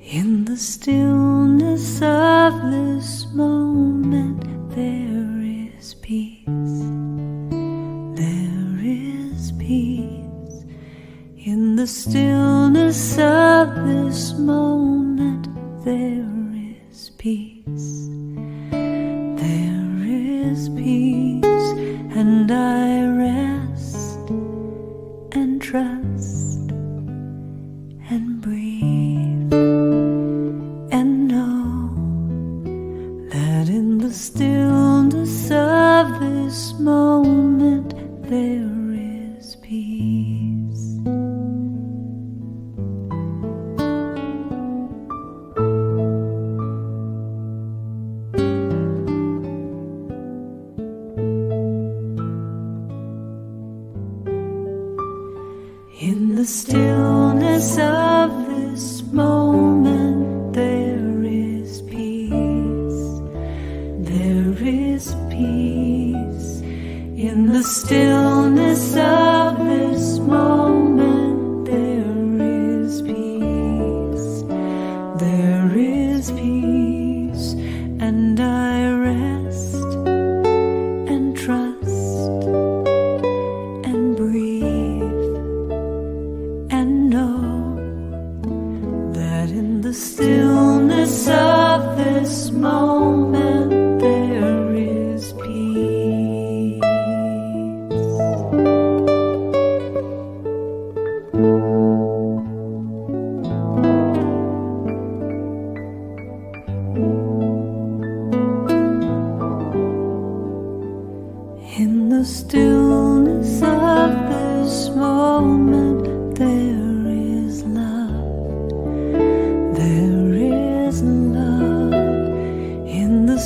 In the stillness of this moment, there is peace. There is peace. In the stillness of this moment, there is peace. There is peace, and I rest and trust and breathe and know that in the stillness of this moment there is peace. In the stillness of this moment there is peace. There is peace. In the stillness of this moment there is peace. There is peace, and I rest and trust and breathe and know that in the stillness of this moment there is peace. In the stillness of this moment there is love. There is love. In the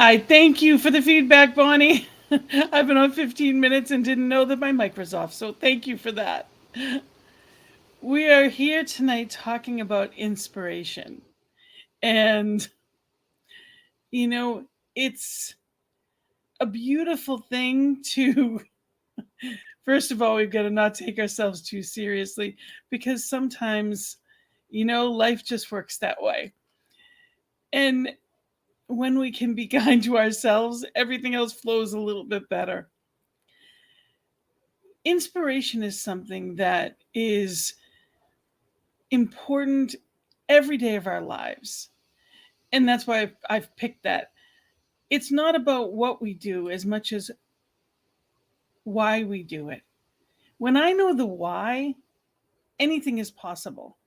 I thank you for the feedback, Bonnie. I've been on 15 minutes and didn't know that my mic was off, so thank you for that. We are here tonight talking about inspiration. And, you know, it's a beautiful thing to, first of all, we've got to not take ourselves too seriously because sometimes, life just works that way. And when we can be kind to ourselves, everything else flows a little bit better. Inspiration is something that is important every day of our lives. And that's why I've picked that. It's not about what we do as much as why we do it. When I know the why, anything is possible.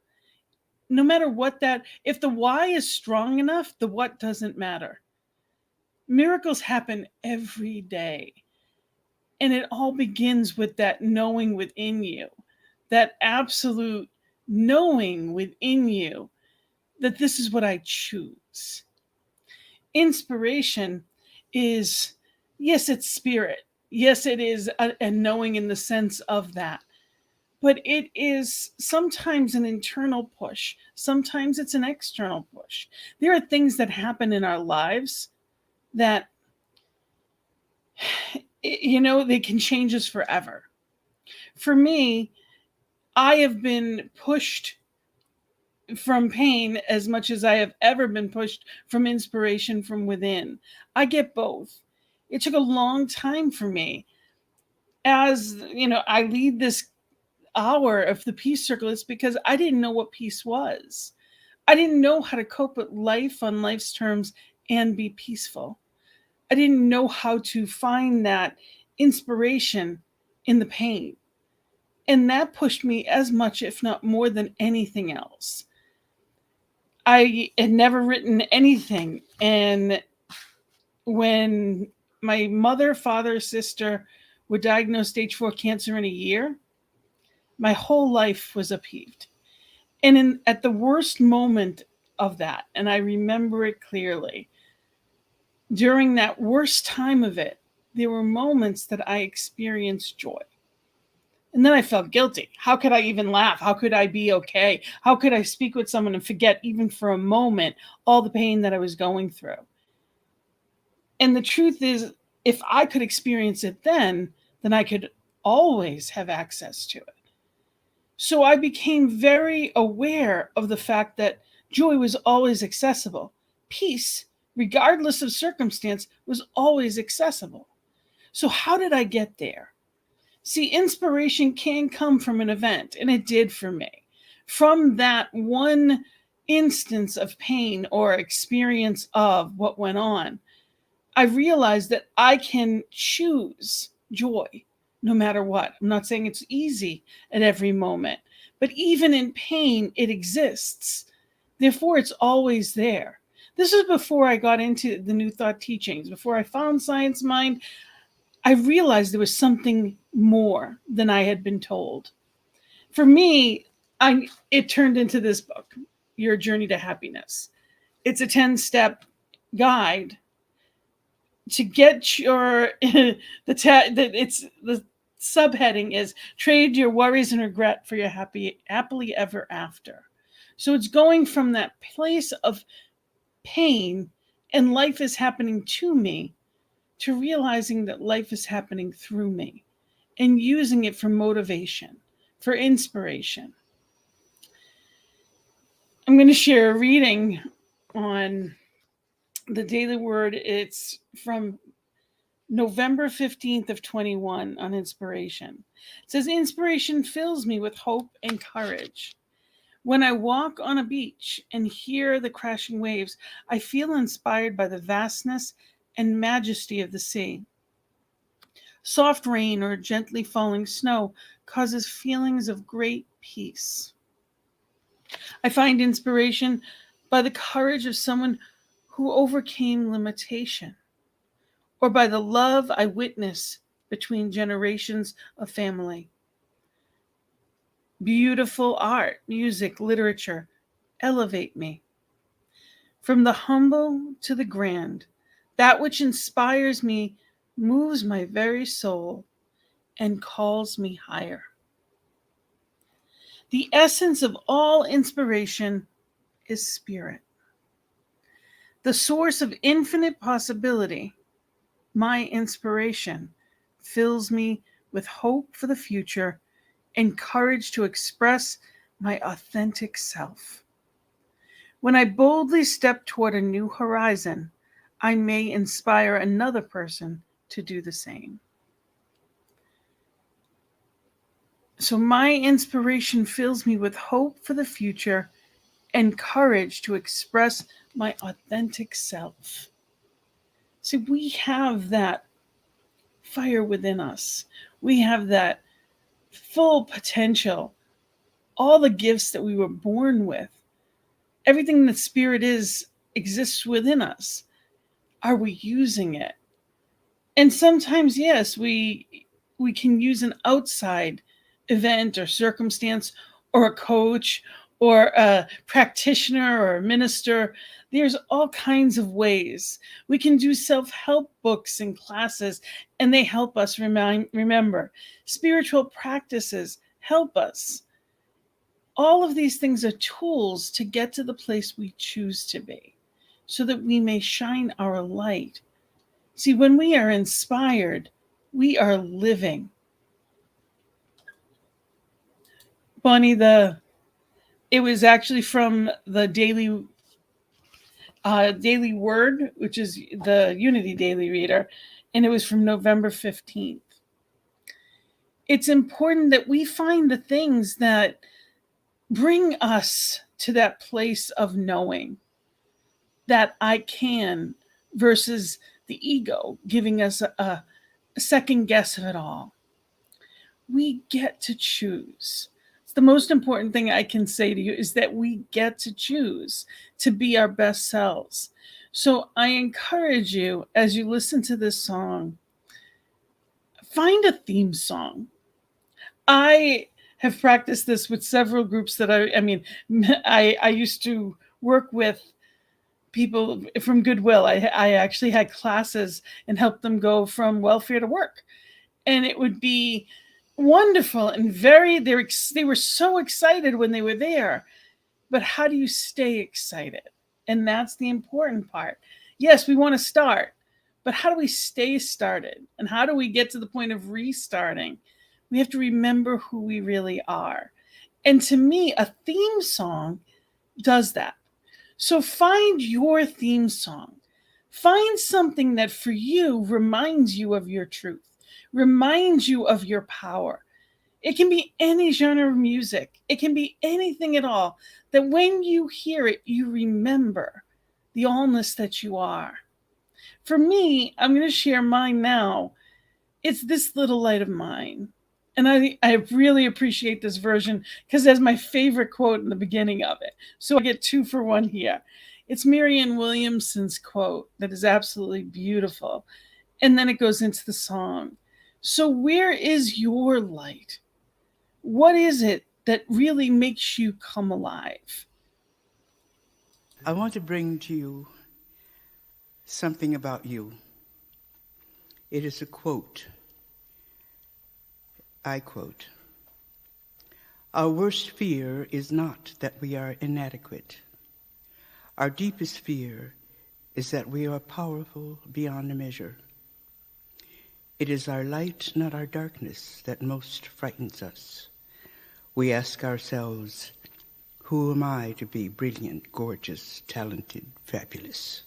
No matter what if the why is strong enough, the what doesn't matter. Miracles happen every day. And it all begins with that knowing within you, that absolute knowing within you that this is what I choose. Inspiration is, yes, it's spirit. Yes, it is a knowing in the sense of that. But it is sometimes an internal push. Sometimes it's an external push. There are things that happen in our lives that, they can change us forever. For me, I have been pushed from pain as much as I have ever been pushed from inspiration from within. I get both. It took a long time for me. As I lead this hour of the peace circle, it's because I didn't know what peace was. I didn't know how to cope with life on life's terms and be peaceful. I didn't know how to find that inspiration in the pain. And that pushed me as much, if not more than anything else. I had never written anything. And when my mother, father, sister were diagnosed stage 4 cancer in a year, my whole life was upheaved. And at the worst moment of that, and I remember it clearly, during that worst time of it, there were moments that I experienced joy. And then I felt guilty. How could I even laugh? How could I be okay? How could I speak with someone and forget, even for a moment, all the pain that I was going through? And the truth is, if I could experience it then I could always have access to it. So I became very aware of the fact that joy was always accessible. Peace, regardless of circumstance, was always accessible. So how did I get there? See, inspiration can come from an event, and it did for me. From that one instance of pain or experience of what went on, I realized that I can choose joy no matter what. I'm not saying it's easy at every moment, but even in pain, it exists. Therefore, it's always there. This is before I got into the New Thought teachings. Before I found Science Mind, I realized there was something more than I had been told. For me, it turned into this book, Your Journey to Happiness. It's a 10-step guide to get your the subheading is trade your worries and regret for your happily ever after. So it's going from that place of pain and life is happening to me to realizing that life is happening through me and using it for motivation, for inspiration. I'm going to share a reading on the Daily Word. It's from November 15th of 21 on inspiration. It says, inspiration fills me with hope and courage. When I walk on a beach and hear the crashing waves, I feel inspired by the vastness and majesty of the sea. Soft rain or gently falling snow causes feelings of great peace. I find inspiration by the courage of someone who overcame limitation, or by the love I witness between generations of family. Beautiful art, music, literature elevate me. From the humble to the grand, That which inspires me moves my very soul and calls me higher. The essence of all inspiration is spirit. The source of infinite possibility, my inspiration, fills me with hope for the future and courage to express my authentic self. When I boldly step toward a new horizon, I may inspire another person to do the same. So my inspiration fills me with hope for the future and courage to express my authentic self. See, we have that fire within us. We have that full potential, all the gifts that we were born with. Everything that spirit is exists within us. Are we using it? And sometimes, yes, we can use an outside event or circumstance or a coach or a practitioner or a minister. There's all kinds of ways. We can do self-help books and classes, and they help us remember. Spiritual practices help us. All of these things are tools to get to the place we choose to be so that we may shine our light. See, when we are inspired, we are living. Bonnie, it was actually from the Daily Word, which is the Unity Daily Reader, and it was from November 15th. It's important that we find the things that bring us to that place of knowing that I can, versus the ego giving us a second guess of it all. We get to choose. It's the most important thing I can say to you is that we get to choose to be our best selves. So I encourage you, as you listen to this song, find a theme song. I have practiced this with several groups that I used to work with people from Goodwill. I actually had classes and helped them go from welfare to work. And it would be wonderful and they were so excited when they were there. But how do you stay excited? And that's the important part. Yes, we want to start, but how do we stay started? And how do we get to the point of restarting? We have to remember who we really are. And to me, a theme song does that. So find your theme song. Find something that for you reminds you of your truth, reminds you of your power. It can be any genre of music. It can be anything at all, that when you hear it, you remember the allness that you are. For me, I'm going to share mine now. It's This Little Light of Mine. And I really appreciate this version because that's my favorite quote in the beginning of it. So I get 2 for 1 here. It's Marianne Williamson's quote that is absolutely beautiful. And then it goes into the song. So where is your light? What is it that really makes you come alive? I want to bring to you something about you. It is a quote. I quote, "Our worst fear is not that we are inadequate. Our deepest fear is that we are powerful beyond measure. It is our light, not our darkness, that most frightens us. We ask ourselves, who am I to be brilliant, gorgeous, talented, fabulous?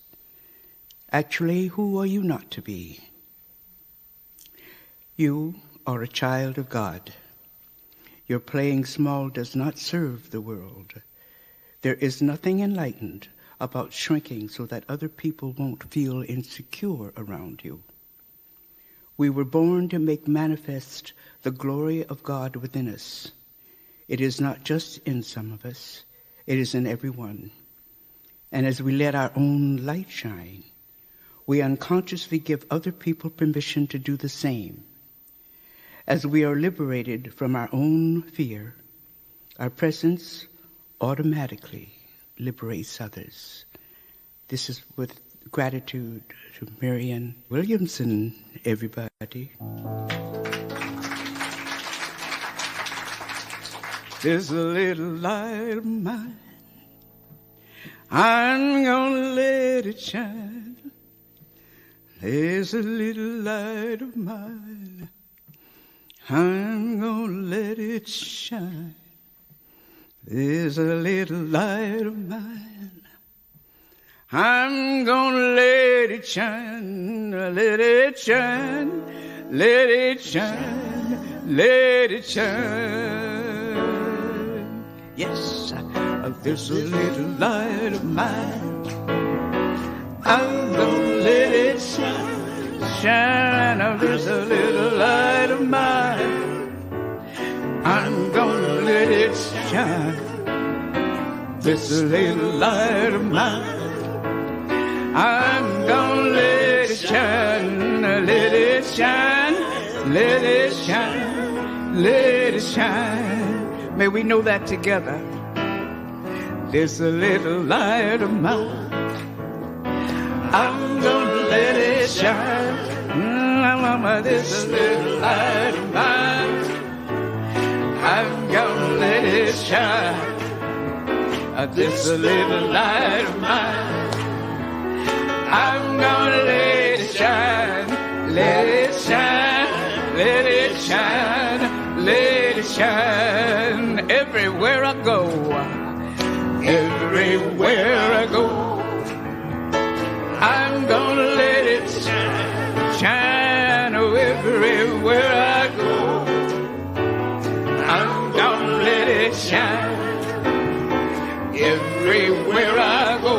Actually, who are you not to be? You are a child of God. Your playing small does not serve the world. There is nothing enlightened about shrinking so that other people won't feel insecure around you. We were born to make manifest the glory of God within us. It is not just in some of us, it is in everyone. And as we let our own light shine, we unconsciously give other people permission to do the same. As we are liberated from our own fear, our presence automatically liberates others." This is with gratitude to Marianne Williamson, everybody. There's a little light of mine, I'm gonna let it shine. There's a little light of mine, I'm gonna let it shine. There's a little light of mine, I'm gonna let it shine, let it shine, let it shine, let it shine. Yes, there's a little light of mine, I'm gonna let it shine, shine. There's a little light of mine, I'm gonna let it shine. There's a little light of mine, I'm gonna let it shine, let it shine, let it shine, let it shine. May we know that together. There's a little light of mine, I'm gonna let it shine. There's a little light of mine, I'm gonna let it shine. There's a little light of mine, I'm gonna let it shine, let it shine, let it shine, let it shine. Everywhere I go, everywhere I go, I'm gonna let it shine, shine. Oh, everywhere I go, I'm gonna let it shine. Everywhere I go,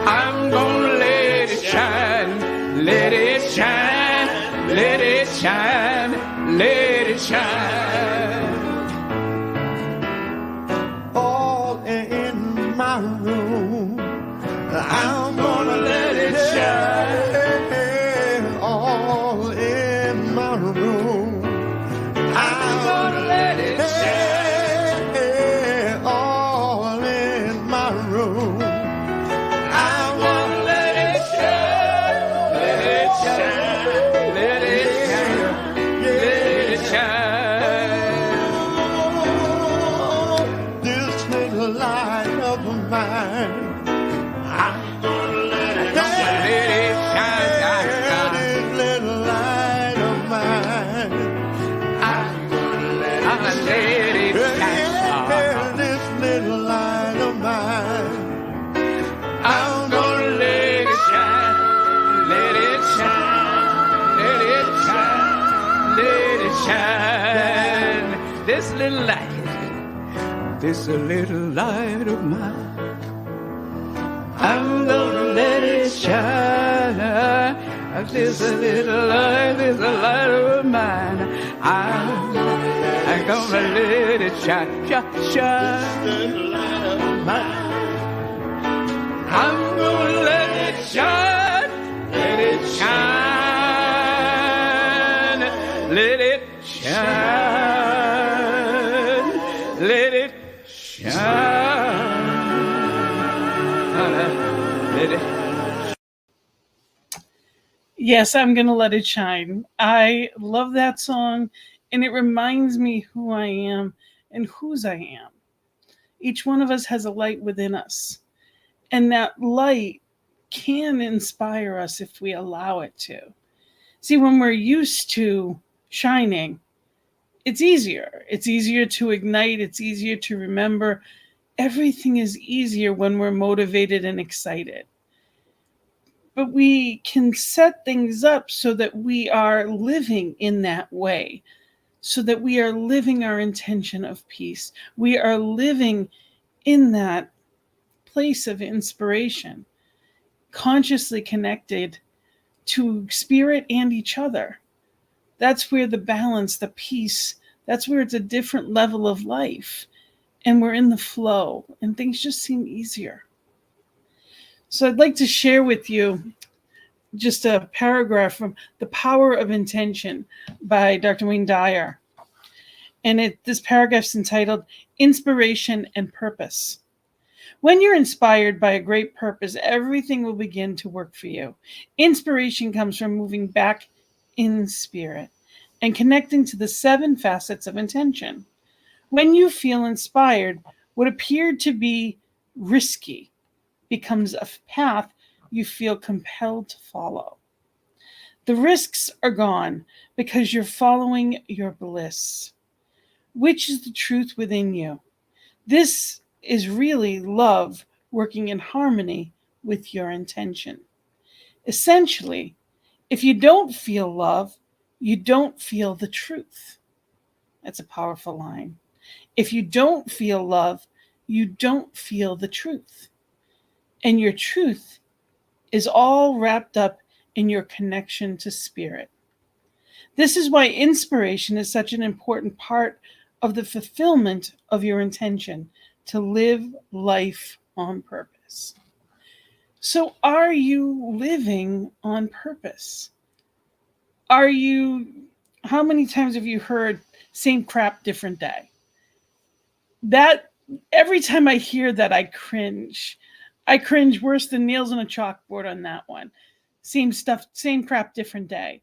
I'm gonna let it shine, let it shine, let it shine, let it shine. All in my room, I'm gonna let it shine. All in my room, I'm gonna let it shine. All in my room, I'm gonna let it shine. Let it shine, let it shine, let it shine. This little light of mine, I'm gonna let it shine. Let it shine, This little light of mine, I'm gonna let it shine. this little light of mine, I'm gonna let it shine, let it shine, let it shine, let it shine. This little light of mine, I'm gonna let it shine. There's a little light of mine, I'm gonna let it shine, shine. I'm gonna let it shine, let it shine, let it shine, let it shine, let it. Yes, I'm going to let it shine. I love that song, and it reminds me who I am and whose I am. Each one of us has a light within us, and that light can inspire us if we allow it to. See, when we're used to shining, it's easier. It's easier to ignite. It's easier to remember. Everything is easier when we're motivated and excited. But we can set things up so that we are living in that way, so that we are living our intention of peace. We are living in that place of inspiration, consciously connected to spirit and each other. That's where the balance, the peace, that's where it's a different level of life. And we're in the flow, and things just seem easier. So I'd like to share with you just a paragraph from The Power of Intention by Dr. Wayne Dyer. And this paragraph's entitled Inspiration and Purpose. When you're inspired by a great purpose, everything will begin to work for you. Inspiration comes from moving back in spirit and connecting to the 7 facets of intention. When you feel inspired, what appeared to be risky becomes a path you feel compelled to follow. The risks are gone because you're following your bliss, which is the truth within you. This is really love working in harmony with your intention. Essentially, if you don't feel love, you don't feel the truth. That's a powerful line. If you don't feel love, you don't feel the truth. And your truth is all wrapped up in your connection to spirit. This is why inspiration is such an important part of the fulfillment of your intention to live life on purpose. So, are you living on purpose? How many times have you heard same crap, different day? That every time I hear that, I cringe. I cringe worse than nails on a chalkboard on that one. Same stuff, same crap, different day.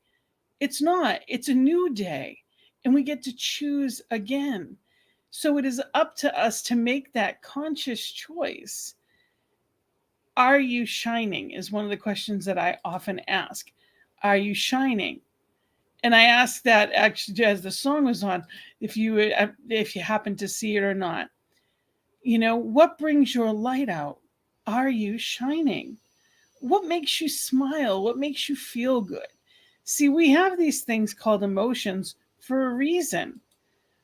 It's not. It's a new day, and we get to choose again. So it is up to us to make that conscious choice. Are you shining? Is one of the questions that I often ask. Are you shining? And I asked that actually as the song was on, if you happen to see it or not. What brings your light out? Are you shining? What makes you smile? What makes you feel good? See, we have these things called emotions for a reason.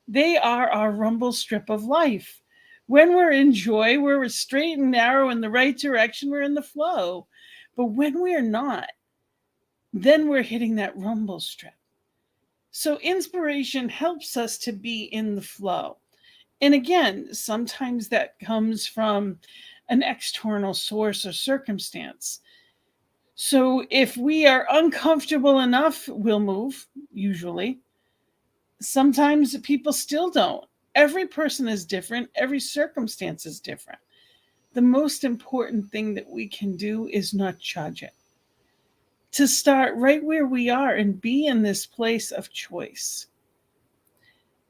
They are our rumble strip of life. When we're in joy, we're straight and narrow in the right direction, we're in the flow. But when we're not, then we're hitting that rumble strip. So inspiration helps us to be in the flow. And again, sometimes that comes from an external source or circumstance. So if we are uncomfortable enough, we'll move, usually. Sometimes people still don't. Every person is different. Every circumstance is different. The most important thing that we can do is not judge it. To start right where we are and be in this place of choice.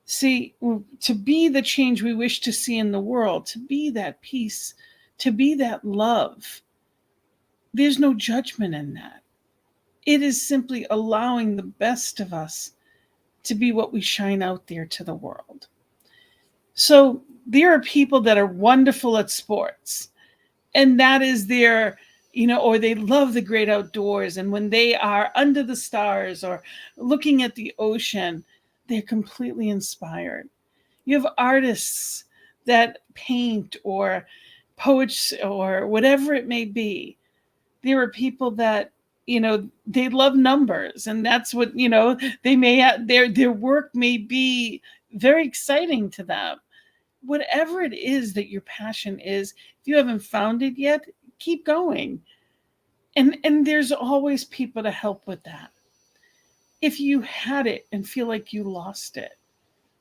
See, to be the change we wish to see in the world, to be that peace, to be that love, there's no judgment in that. It is simply allowing the best of us to be what we shine out there to the world. So there are people that are wonderful at sports, and that is their, or they love the great outdoors. And when they are under the stars or looking at the ocean, they're completely inspired. You have artists that paint or poets or whatever it may be. There are people that, they love numbers, and that's what, they may have, their work may be very exciting to them. Whatever it is that your passion is, if you haven't found it yet, keep going. And there's always people to help with that. If you had it and feel like you lost it,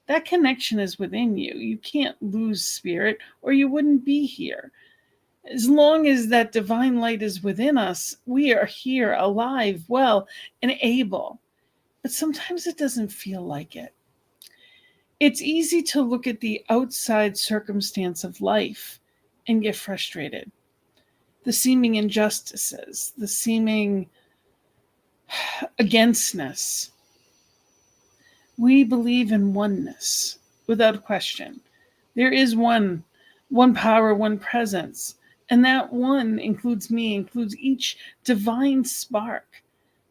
that connection is within you. You can't lose spirit or you wouldn't be here. As long as that divine light is within us, we are here, alive, well, and able. But sometimes it doesn't feel like it. It's easy to look at the outside circumstance of life and get frustrated. The seeming injustices, the seeming againstness. We believe in oneness, without question. There is one power, one presence. And that one includes me, includes each divine spark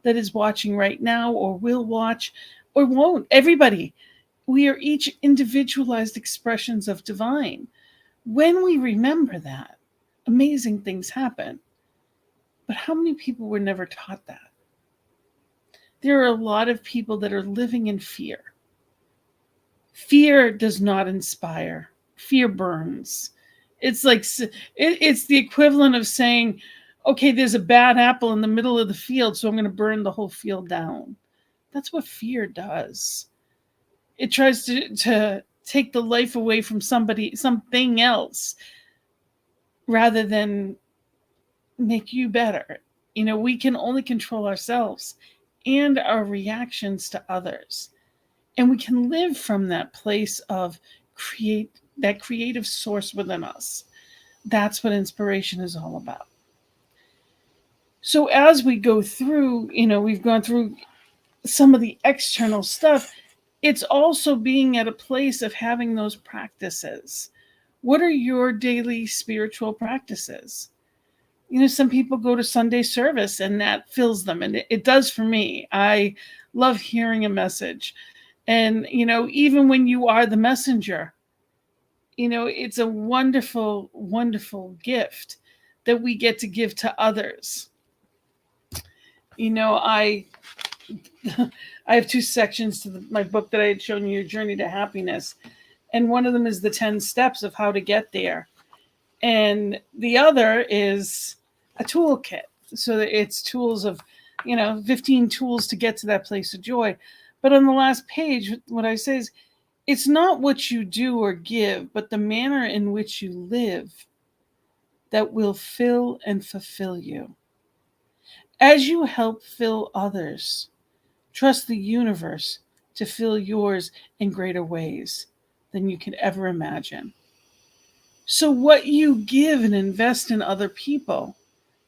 that is watching right now or will watch or won't. Everybody. We are each individualized expressions of divine. When we remember that, amazing things happen. But how many people were never taught that? There are a lot of people that are living in fear. Fear does not inspire. Fear burns. It's like it's the equivalent of saying, okay, there's a bad apple in the middle of the field, so I'm going to burn the whole field down. That's what fear does. It tries to take the life away from something else. rather than make you better. We can only control ourselves and our reactions to others. And we can live from that place of that creative source within us. That's what inspiration is all about. So as we go through, we've gone through some of the external stuff, it's also being at a place of having those practices. What are your daily spiritual practices? Some people go to Sunday service and that fills them, and it does for me. I love hearing a message. And, even when you are the messenger, it's a wonderful, wonderful gift that we get to give to others. I I have two sections to my book that I had shown you, Your Journey to Happiness. And one of them is the 10 steps of how to get there. And the other is a toolkit. So it's tools of, 15 tools to get to that place of joy. But on the last page, what I say is, it's not what you do or give, but the manner in which you live that will fill and fulfill you. As you help fill others, trust the universe to fill yours in greater ways than you could ever imagine. So what you give and invest in other people,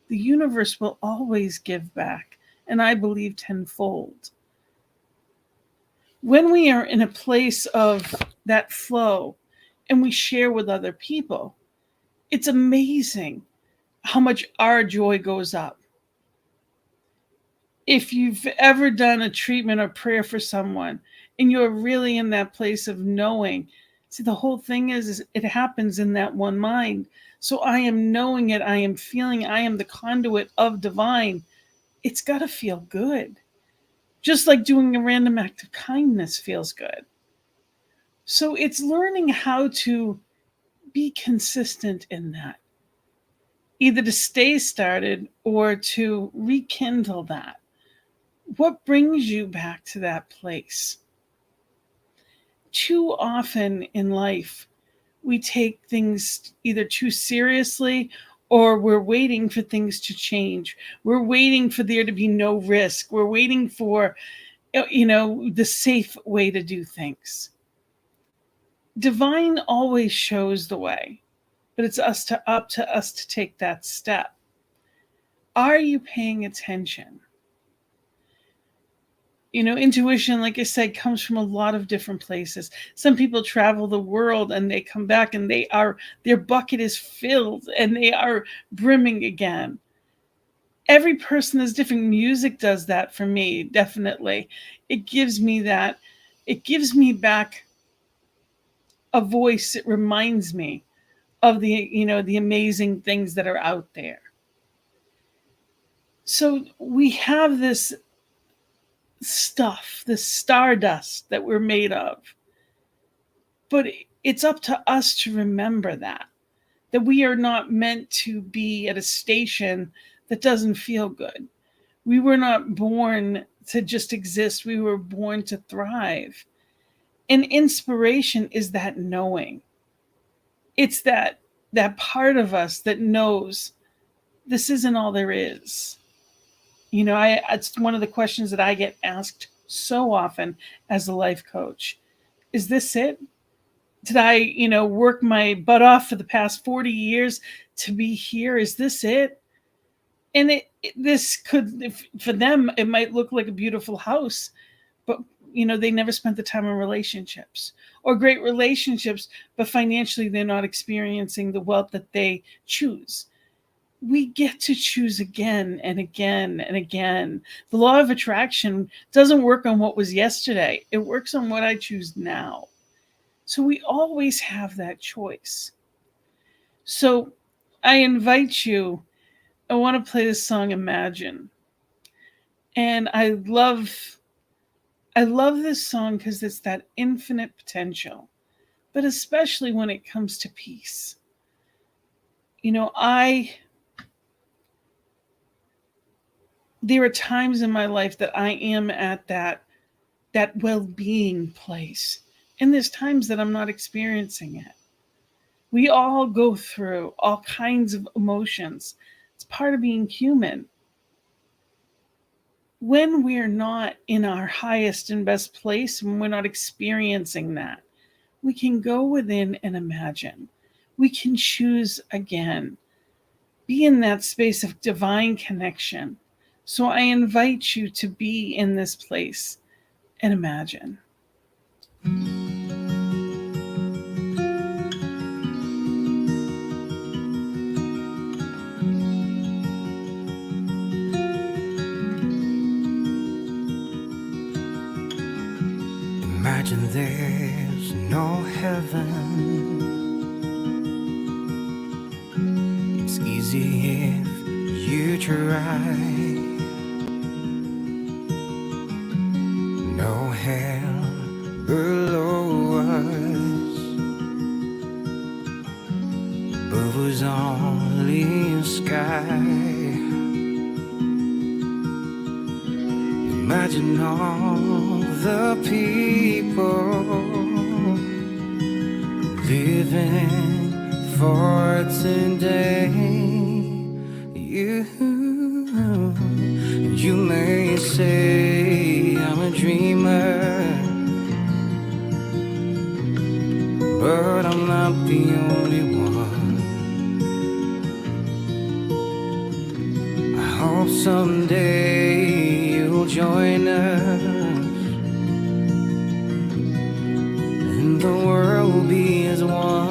the universe will always give back, and I believe tenfold. When we are in a place of that flow and we share with other people, it's amazing how much our joy goes up. If you've ever done a treatment or prayer for someone and you're really in that place of knowing, see, the whole thing is it happens in that one mind. So I am knowing it, I am feeling, I am the conduit of divine. It's got to feel good. Just like doing a random act of kindness feels good. So it's learning how to be consistent in that, either to stay started or to rekindle that. What brings you back to that place? Too often in life, we take things either too seriously or we're waiting for things to change. We're waiting for there to be no risk. We're waiting for, the safe way to do things. Divine always shows the way, but it's up to us to take that step. Are you paying attention? Intuition, like I said, comes from a lot of different places. Some people travel the world and they come back and their bucket is filled and they are brimming again. Every person is different. Music does that for me, definitely. It gives me that. It gives me back a voice. It reminds me of the amazing things that are out there. So we have this stuff, this stardust that we're made of. But it's up to us to remember that we are not meant to be at a station that doesn't feel good. We were not born to just exist. We were born to thrive. And inspiration is that knowing. It's that part of us that knows this isn't all there is. It's one of the questions that I get asked so often as a life coach. Is this it? Did I, work my butt off for the past 40 years to be here? Is this it? And this could, for them, it might look like a beautiful house, but, they never spent the time in relationships or great relationships, but financially they're not experiencing the wealth that they choose. We get to choose again and again and again. The law of attraction doesn't work on what was yesterday. It works on what I choose now. So we always have that choice. So I invite you, I want to play this song, Imagine. And I love this song because it's that infinite potential, but especially when it comes to peace. There are times in my life that I am at that well-being place. And there's times that I'm not experiencing it. We all go through all kinds of emotions. It's part of being human. When we're not in our highest and best place, when we're not experiencing that, we can go within and imagine. We can choose again. Be in that space of divine connection. So I invite you to be in this place and imagine. Imagine there's no heaven. It's easy if you try. No hell below us, above us only sky. Imagine all the people living for today. You may say I'm a dreamer, but I'm not the only one. I hope someday you'll join us, and the world will be as one.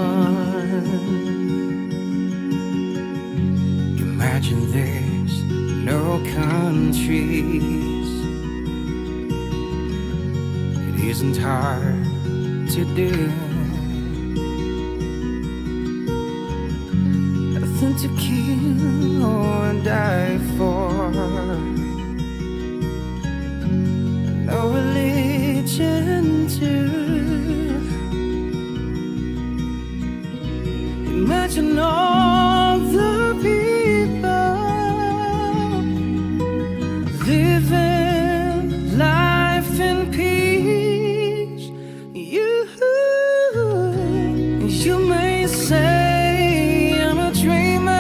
Imagine there's no countries. It isn't hard to do. Nothing to kill or die for. No religion too. Imagine all the people living life in peace. You may say I'm a dreamer,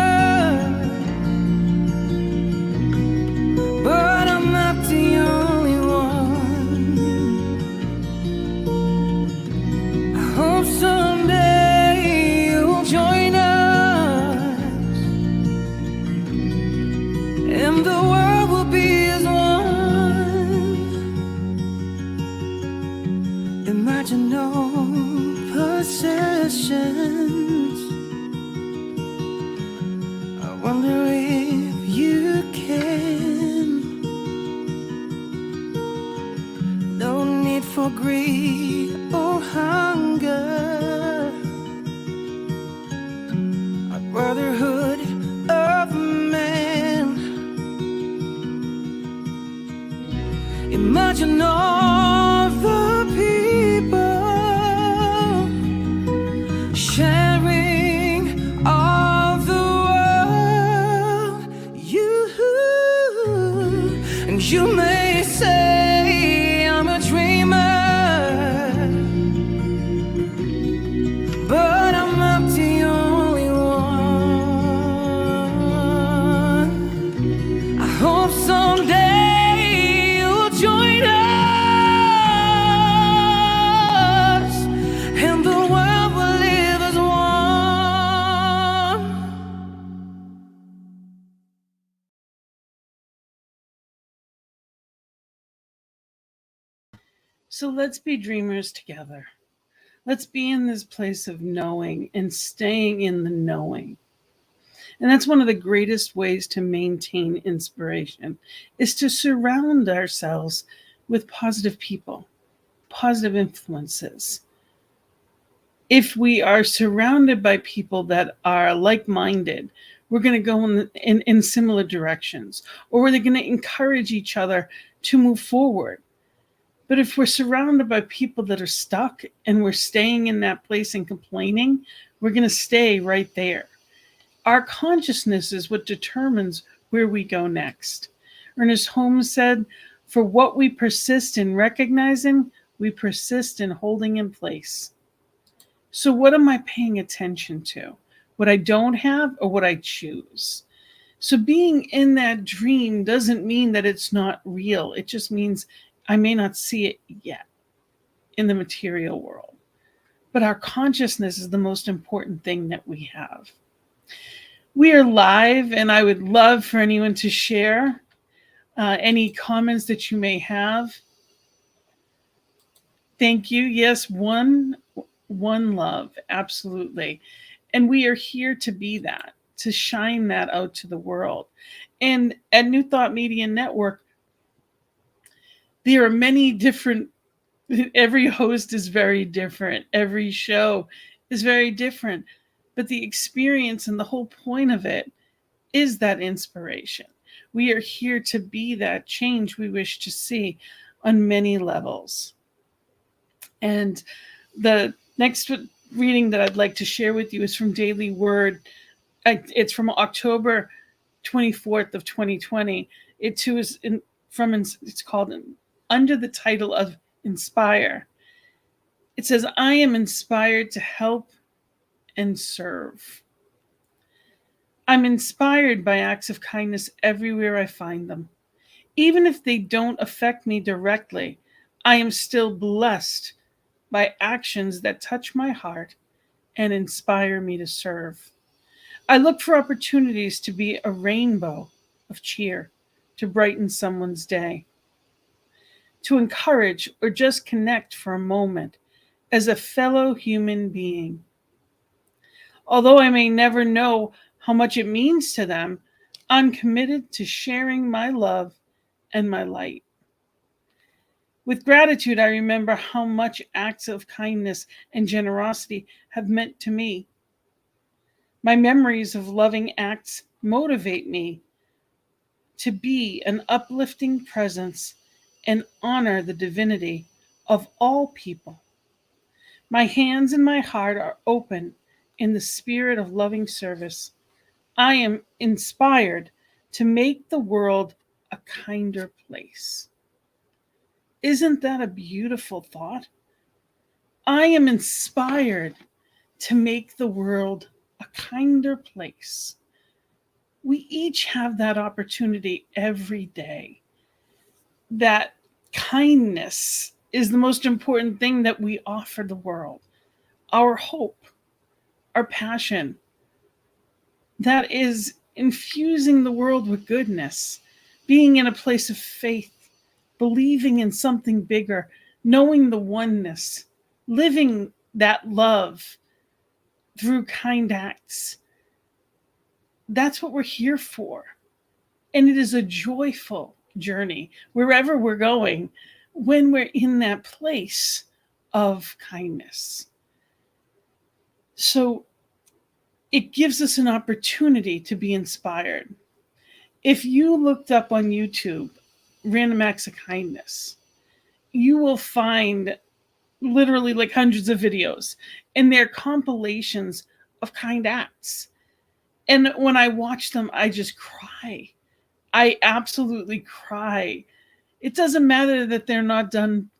but I'm not the only one. I hope someday you'll join us, and the world will be as one. Imagine no possessions. I wonder if you can. No need for greed or hunger. A brotherhood of man. Imagine all the people sharing all the world. And you may say I'm a dreamer, but I'm not the only one. I hope someday you'll join us, and the world will live as one. So let's be dreamers together. Let's be in this place of knowing and staying in the knowing. And that's one of the greatest ways to maintain inspiration, is to surround ourselves with positive people, positive influences. If we are surrounded by people that are like-minded, we're going to go in similar directions, or we're going to encourage each other to move forward. But if we're surrounded by people that are stuck and we're staying in that place and complaining, we're going to stay right there. Our consciousness is what determines where we go next. Ernest Holmes said, "For what we persist in recognizing, we persist in holding in place." So, what am I paying attention to? What I don't have or what I choose? So, being in that dream doesn't mean that it's not real. It just means I may not see it yet in the material world. But our consciousness is the most important thing that we have. We are live, and I would love for anyone to share any comments that you may have. Thank you. Yes, one love, absolutely. And we are here to be that, to shine that out to the world. And at New Thought Media Network, there are many different, every host is very different. Every show is very different. But the experience and the whole point of it is that inspiration. We are here to be that change we wish to see on many levels. And the next reading that I'd like to share with you is from Daily Word. It's from October 24th of 2020. It too is it's called under the title of Inspire. It says, I am inspired to help and serve. I'm inspired by acts of kindness everywhere I find them. Even if they don't affect me directly, I am still blessed by actions that touch my heart and inspire me to serve. I look for opportunities to be a rainbow of cheer, to brighten someone's day, to encourage or just connect for a moment as a fellow human being. Although I may never know how much it means to them, I'm committed to sharing my love and my light. With gratitude, I remember how much acts of kindness and generosity have meant to me. My memories of loving acts motivate me to be an uplifting presence and honor the divinity of all people. My hands and my heart are open in the spirit of loving service. I am inspired to make the world a kinder place. Isn't that a beautiful thought? I am inspired to make the world a kinder place. We each have that opportunity every day. That kindness is the most important thing that we offer the world. Our hope, our passion, that is infusing the world with goodness, being in a place of faith, believing in something bigger, knowing the oneness, living that love through kind acts. That's what we're here for. And it is a joyful journey wherever we're going when we're in that place of kindness. So it gives us an opportunity to be inspired. If you looked up on YouTube random acts of kindness, you will find literally like hundreds of videos, and they're compilations of kind acts. And when I watch them, I just cry. I absolutely cry. It doesn't matter that they're not done,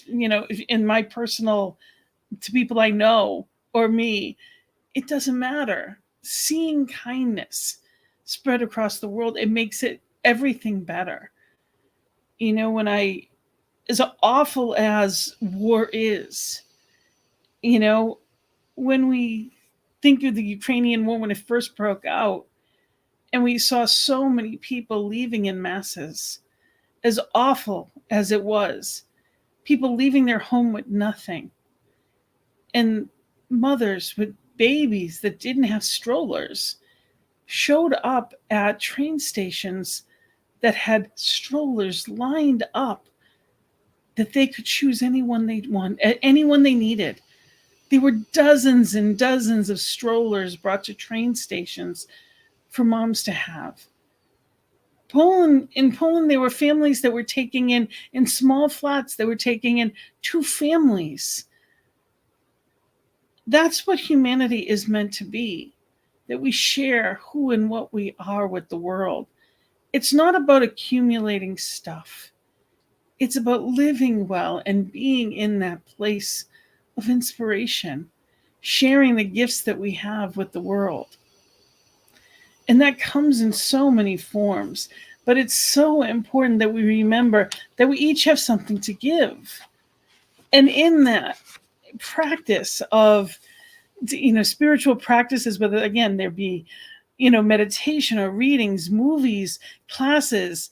in my personal, to people I know or me. It doesn't matter. Seeing kindness spread across the world, it makes it everything better. As awful as war is, when we think of the Ukrainian war when it first broke out, and we saw so many people leaving in masses, as awful as it was, people leaving their home with nothing, and mothers with babies that didn't have strollers showed up at train stations that had strollers lined up that they could choose anyone they want, anyone they needed. There were dozens and dozens of strollers brought to train stations for moms to have. In Poland, there were families that were taking in small flats, they were taking in 2 families. That's what humanity is meant to be, that we share who and what we are with the world. It's not about accumulating stuff. It's about living well and being in that place of inspiration, sharing the gifts that we have with the world. And that comes in so many forms. But it's so important that we remember that we each have something to give. And in that practice of, spiritual practices, whether, again, there be, meditation or readings, movies, classes,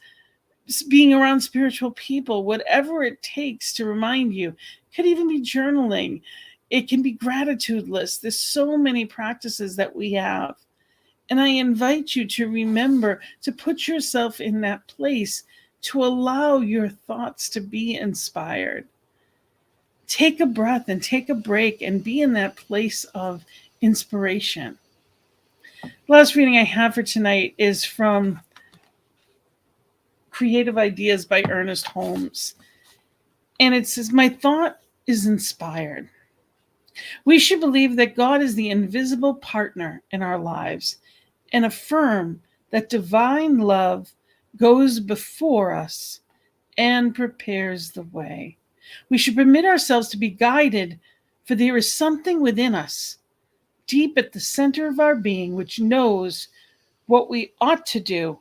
being around spiritual people, whatever it takes to remind you, could even be journaling. It can be gratitude lists. There's so many practices that we have. And I invite you to remember to put yourself in that place to allow your thoughts to be inspired. Take a breath and take a break and be in that place of inspiration. The last reading I have for tonight is from Creative Ideas by Ernest Holmes. And it says, "My thought is inspired. We should believe that God is the invisible partner in our lives and affirm that divine love goes before us and prepares the way. We should permit ourselves to be guided, for there is something within us, deep at the center of our being, which knows what we ought to do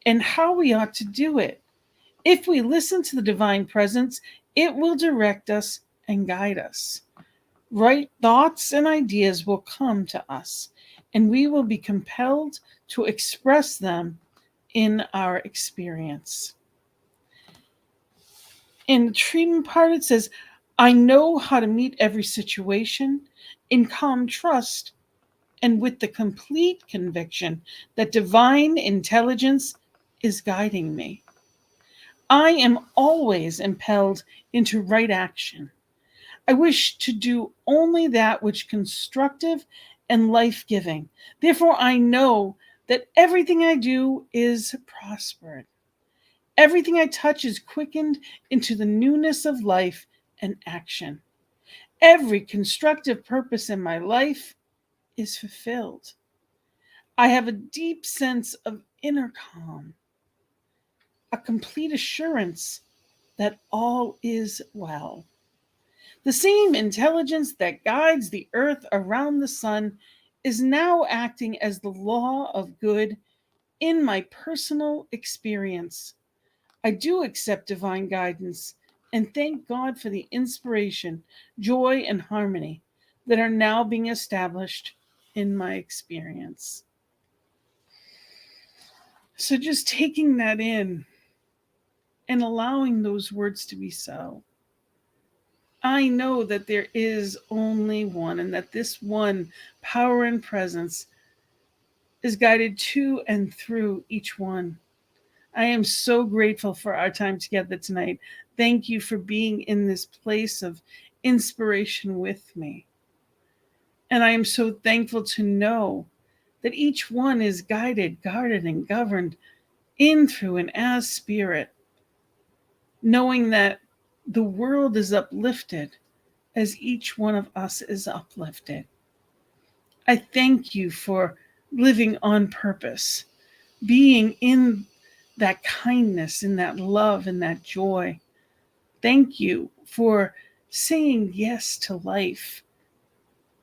and how we ought to do it. If we listen to the divine presence, it will direct us and guide us. Right thoughts and ideas will come to us, and we will be compelled to express them in our experience." In the treatment part, it says, "I know how to meet every situation in calm trust and with the complete conviction that divine intelligence is guiding me. I am always impelled into right action. I wish to do only that which is constructive and life-giving. Therefore, I know that everything I do is prospered. Everything I touch is quickened into the newness of life and action. Every constructive purpose in my life is fulfilled. I have a deep sense of inner calm, a complete assurance that all is well. The same intelligence that guides the earth around the sun is now acting as the law of good in my personal experience. I do accept divine guidance and thank God for the inspiration, joy, and harmony that are now being established in my experience." So just taking that in and allowing those words to be so. I know that there is only one, and that this one power and presence is guided to and through each one. I am so grateful for our time together tonight. Thank you for being in this place of inspiration with me. And I am so thankful to know that each one is guided, guarded, and governed in, through, and as spirit, knowing that the world is uplifted as each one of us is uplifted. I thank you for living on purpose, being in that kindness, in that love, in that joy. Thank you for saying yes to life,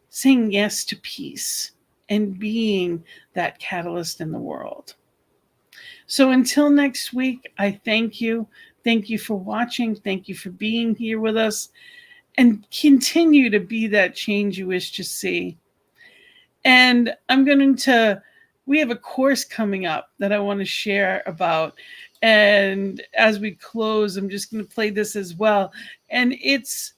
saying yes to peace, and being that catalyst in the world. So until next week, I thank you. Thank you for watching. Thank you for being here with us. And continue to be that change you wish to see. And we have a course coming up that I want to share about. And as we close, I'm just going to play this as well. And it's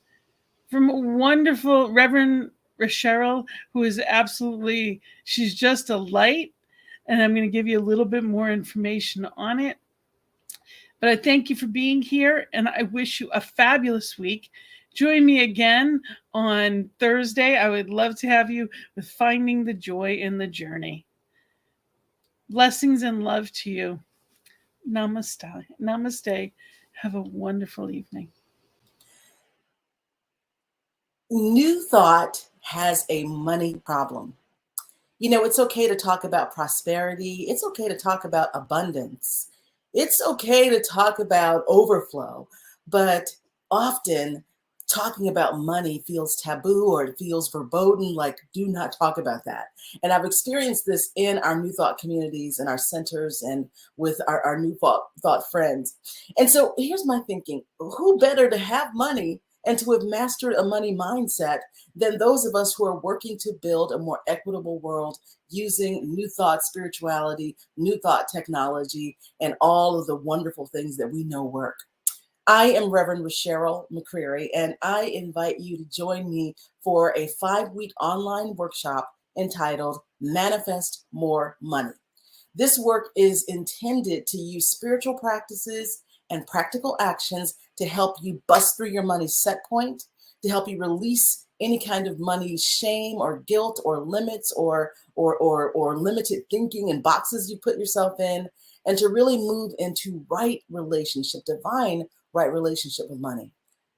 from a wonderful Reverend Cheryl, who is she's just a light. And I'm going to give you a little bit more information on it. But I thank you for being here, and I wish you a fabulous week. Join me again on Thursday. I would love to have you with Finding the Joy in the Journey. Blessings and love to you. Namaste. Namaste. Have a wonderful evening. New Thought has a money problem. It's okay to talk about prosperity. It's okay to talk about abundance. It's okay to talk about overflow. But often talking about money feels taboo or it feels verboten, like do not talk about that. And I've experienced this in our New Thought communities and our centers and with our New Thought friends. And so here's my thinking: who better to have money and to have mastered a money mindset than those of us who are working to build a more equitable world using New Thought spirituality, New Thought technology, and all of the wonderful things that we know work. I am Reverend Cheryl McCreary, and I invite you to join me for a 5-week online workshop entitled Manifest More Money. This work is intended to use spiritual practices and practical actions to help you bust through your money set point, to help you release any kind of money shame or guilt or limits or limited thinking and boxes you put yourself in, and to really move into right relationship, divine right relationship with money.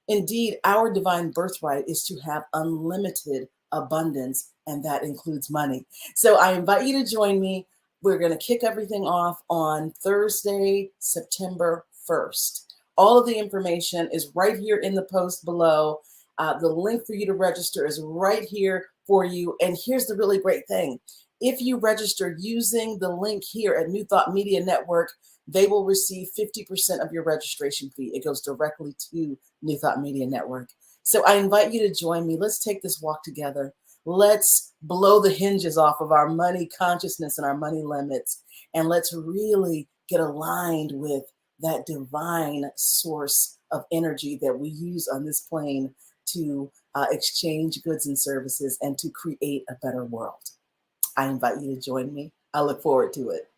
Indeed, our divine birthright is to have unlimited abundance, and that includes money. So I invite you to join me. We're going to kick everything off on Thursday, September 1st. All of the information is right here in the post below. The link for you to register is right here for you. And here's the really great thing. If you register using the link here at New Thought Media Network, they will receive 50% of your registration fee. It goes directly to New Thought Media Network. So I invite you to join me. Let's take this walk together. Let's blow the hinges off of our money consciousness and our money limits. And let's really get aligned with that divine source of energy that we use on this plane to exchange goods and services and to create a better world. I invite you to join me. I look forward to it.